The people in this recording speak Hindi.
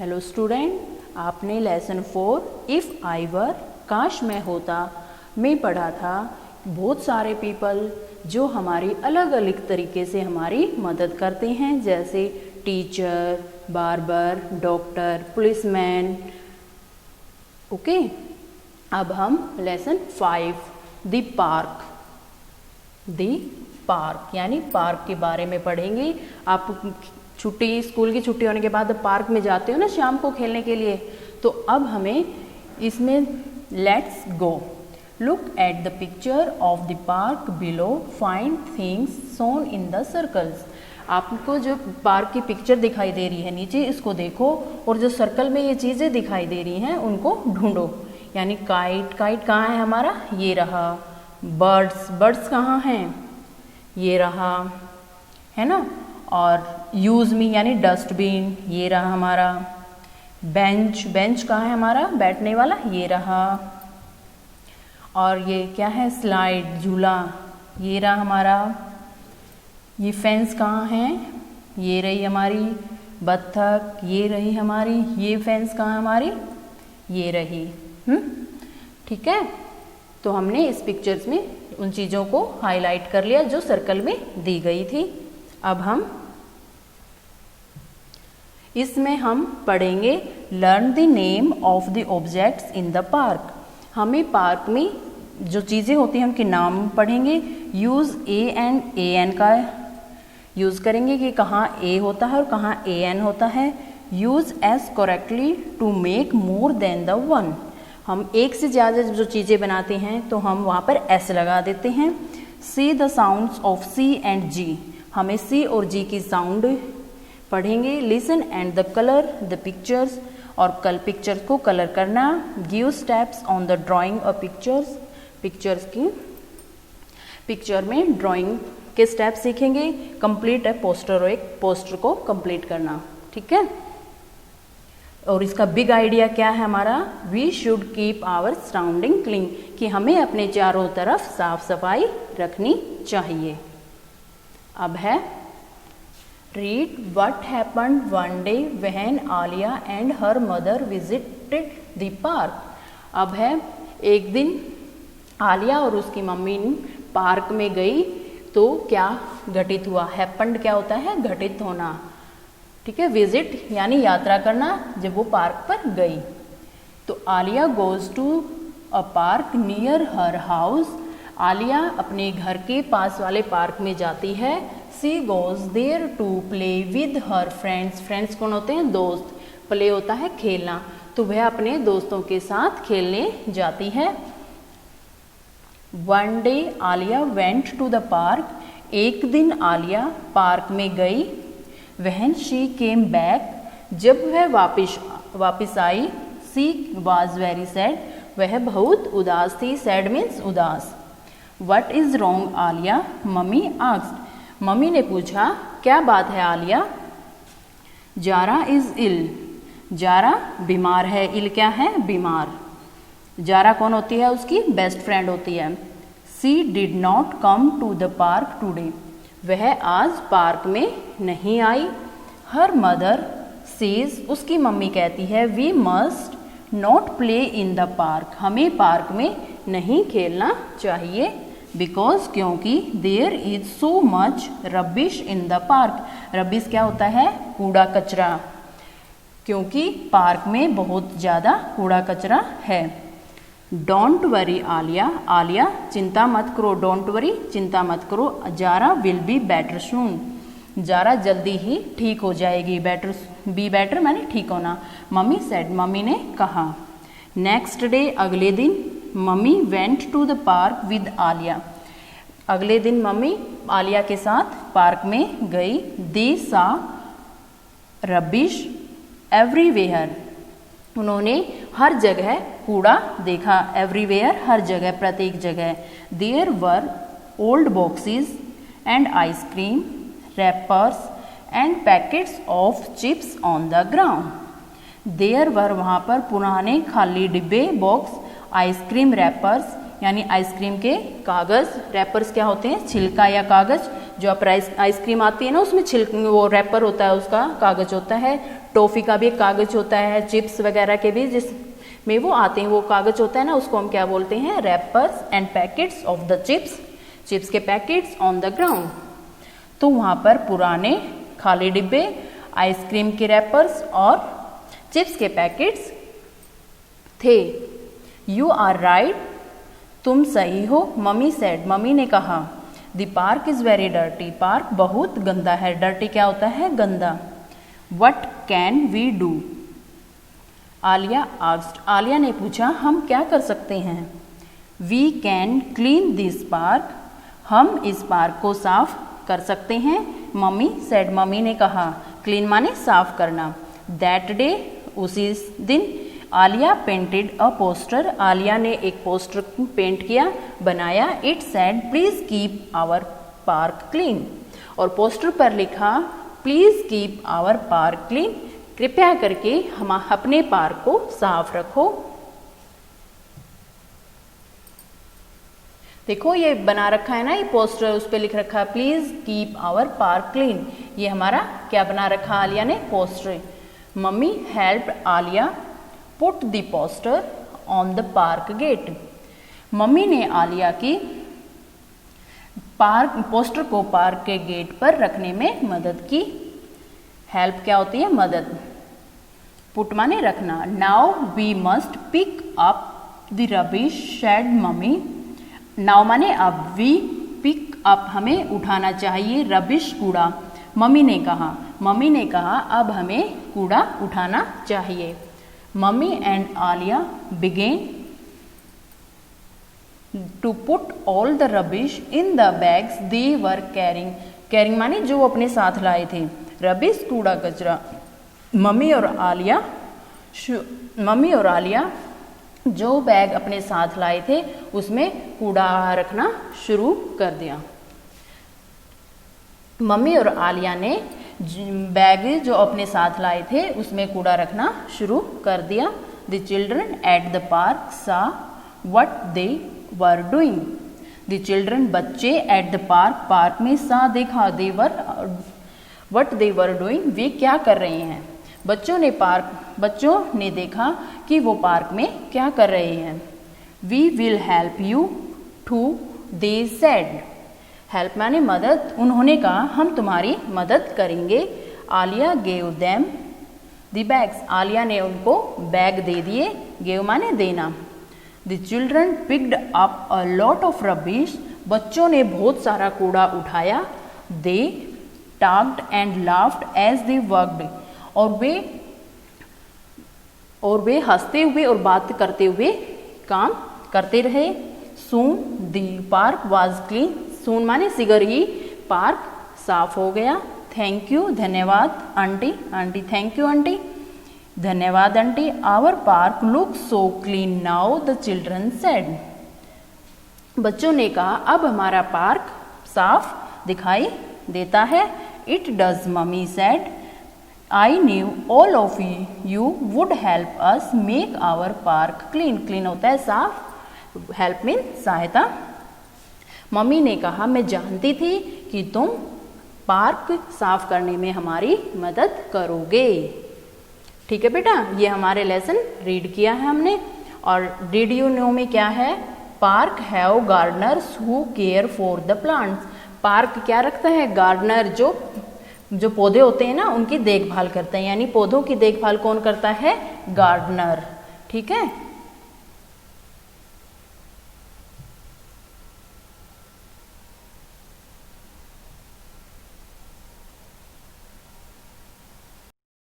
हेलो स्टूडेंट, आपने लेसन 4 इफ़ आई वर काश मैं होता में पढ़ा था। बहुत सारे पीपल जो हमारी अलग अलग तरीके से हमारी मदद करते हैं, जैसे teacher, barber, doctor, policeman. Okay, अब हम लेसन 5 द पार्क यानी पार्क के बारे में पढ़ेंगे। आप स्कूल की छुट्टी होने के बाद पार्क में जाते हो ना शाम को खेलने के लिए, तो अब हमें इसमें let's go. Look at the picture of the park below, find things shown in the circles. आपको जो पार्क की पिक्चर दिखाई दे रही है नीचे, इसको देखो और जो सर्कल में ये चीज़ें दिखाई दे रही हैं उनको ढूंढो। यानी काइट कहाँ है हमारा, ये रहा। बर्ड्स कहाँ हैं, ये रहा, है ना। और यूज़ मी यानी डस्टबिन, ये रहा हमारा। बेंच कहाँ है हमारा, बैठने वाला, ये रहा। और ये क्या है, स्लाइड, झूला, ये रहा हमारा। ये फेंस कहाँ है, ये रही हमारी। बत्तख, ये रही हमारी। ये फेंस कहाँ है हमारी, ये रही। ठीक है, तो हमने इस पिक्चर्स में उन चीज़ों को हाईलाइट कर लिया जो सर्कल में दी गई थी। अब हम इसमें पढ़ेंगे learn the name of the objects in the park. हमें पार्क में जो चीज़ें होती हैं उनके नाम पढ़ेंगे। यूज़ AN का यूज़ करेंगे कि कहाँ A होता है और कहाँ AN होता है। Use S correctly to make more than the one. हम एक से ज़्यादा जो चीज़ें बनाते हैं तो हम वहाँ पर S लगा देते हैं। See the sounds of C and G। हमें C और G की साउंड पढ़ेंगे। Listen and the colour the pictures, और कल पिक्चर्स को कलर करना। Give steps on the drying of pictures की पिक्चर में ड्राइंग के स्टेप सीखेंगे। कंप्लीट है पोस्टर, और एक पोस्टर को कंप्लीट करना। ठीक है, और इसका बिग आइडिया क्या है हमारा, we should keep our surrounding clean, कि हमें अपने चारों तरफ साफ सफाई रखनी चाहिए। अब है read what happened one day when Alia and her mother visited the park. अब है एक दिन आलिया और उसकी मम्मी पार्क में गई तो क्या घटित हुआ। हैपेंड क्या होता है, घटित होना। ठीक है, विजिट यानी यात्रा करना। जब वो पार्क पर गई तो Alia goes to a park near her house. Alia अपने घर के पास वाले पार्क में जाती है। She goes there to play with her friends. Friends कौन होते हैं, दोस्त। प्ले होता है खेलना, तो वह अपने दोस्तों के साथ खेलने जाती है। One day Alia went to the park. एक दिन आलिया पार्क में गई। When she came back, जब वह वापिस आई, she was very sad, वह बहुत उदास थी। sad means उदास। What is wrong Alia, mummy asked, mummy ने पूछा क्या बात है आलिया। जारा is ill, जारा बीमार है। इल क्या है, बीमार। जारा कौन होती है, उसकी बेस्ट फ्रेंड होती है। She did not come to the park today, वह आज पार्क में नहीं आई। हर मदर सेज, उसकी मम्मी कहती है, we must not play in the park, हमें पार्क में नहीं खेलना चाहिए। बिकॉज क्योंकि there is so much rubbish in the park. Rubbish क्या होता है, कूड़ा कचरा, क्योंकि पार्क में बहुत ज़्यादा कूड़ा कचरा है। डोंट वरी आलिया, आलिया चिंता मत करो। डोंट वरी चिंता मत करो। Zara will be better soon, Zara जल्दी ही ठीक हो जाएगी। बेटर, बी बेटर माने ठीक होना। मम्मी सेड, मम्मी ने कहा। नेक्स्ट डे, अगले दिन, mummy went to the park with Alia. अगले दिन मम्मी आलिया के साथ पार्क में गई। दे सा रबिश एवरीवेयर, उन्होंने हर जगह कूड़ा देखा। एवरीवेयर हर जगह, प्रत्येक जगह। There were old boxes and ice cream wrappers and packets of chips on the ground. There were वहाँ पर पुराने खाली डिब्बे, बॉक्स, आइसक्रीम रैपर्स यानी आइसक्रीम के कागज़। रैपर्स क्या होते हैं, छिलका या कागज़। जो आप आइसक्रीम आती है ना, उसमें छिलका वो रैपर होता है, उसका कागज़ होता है। टॉफ़ी का भी एक कागज़ होता है, चिप्स वगैरह के भी जिसमें वो आते हैं, वो कागज़ होता है ना, उसको हम क्या बोलते हैं, rappers and packets of the chips के पैकेट्स ऑन द ग्राउंड। तो वहाँ पर पुराने खाली डिब्बे, आइसक्रीम के रैपर्स और चिप्स के पैकेट्स थे। यू आर राइट, तुम सही हो, मम्मी सेड, मम्मी ने कहा। The park is very dirty, park बहुत गंदा है। डर्टी क्या होता है, गंदा। What can we do, Alia asked, Alia ने पूछा, हम क्या कर सकते हैं। We can clean this park, हम इस पार्क को साफ कर सकते हैं। मम्मी सेड, मम्मी ने कहा। क्लीन माने साफ करना। दैट डे, उसी दिन, Alia painted a poster, Alia ने एक पोस्टर पेंट किया, बनाया। It said please keep our park clean, और पोस्टर पर लिखा please keep our park clean, कृपया करके हम अपने पार्क को साफ रखो। देखो ये बना रखा है ना, ये पोस्टर, उस पर लिख रखा है please keep our park clean. ये हमारा क्या बना रखा आलिया ने, poster. Mummy helped Alia put the poster on the park gate, mummy ने आलिया की पोस्टर को पार्क के गेट पर रखने में मदद की। हेल्प क्या होती है, मदद। पुट माने रखना। Now we must pick up the rubbish said mummy, now माने अब, वी पिक अप हमें उठाना चाहिए, रबिश कूड़ा, मम्मी ने कहा। मम्मी ने कहा अब हमें कूड़ा उठाना चाहिए। Mummy and Alia began to put all the rubbish in the bags they were carrying, carrying माने जो अपने साथ लाए थे, रबिश कूड़ा कचरा। मम्मी और आलिया जो बैग अपने साथ लाए थे उसमें कूड़ा रखना शुरू कर दिया। मम्मी और आलिया ने बैग जो अपने साथ लाए थे उसमें कूड़ा रखना शुरू कर दिया। The children at the park saw what they were doing, the children बच्चे एट द पार्क, पार्क में सा देखा, दे वर वट दे वर डूइंग, वे क्या कर रहे हैं। बच्चों ने देखा कि वो पार्क में क्या कर रहे हैं। We will help you too, they said, help माने मदद, उन्होंने कहा हम तुम्हारी मदद करेंगे। Alia gave them the bags, Alia ने उनको बैग दे दिए, गेव माने देना। The children picked up a lot of rubbish, बच्चों ने बहुत सारा कूड़ा उठाया। They talked and laughed as they worked, और वे हंसते हुए और बात करते हुए काम करते रहे। Soon the park was clean, soon माने शीघ्र ही पार्क साफ हो गया। थैंक यू, धन्यवाद aunty, aunty thank you aunty, धन्यवाद aunty. Our park look so clean now, the children said, बच्चों ने कहा अब हमारा पार्क साफ दिखाई देता है। It does, mummy said, I knew all of you would help us make our park clean, clean होता है साफ, हेल्प मीन सहायता। मम्मी ने कहा मैं जानती थी कि तुम पार्क साफ करने में हमारी मदद करोगे। ठीक है बेटा, ये हमारे लेसन रीड किया है हमने। और डिड यू नो में क्या है, park have Gardner's who care for the plants, park क्या रखता है, गार्डनर जो पौधे होते हैं ना उनकी देखभाल करते हैं, यानी पौधों की देखभाल कौन करता है, गार्डनर। ठीक है।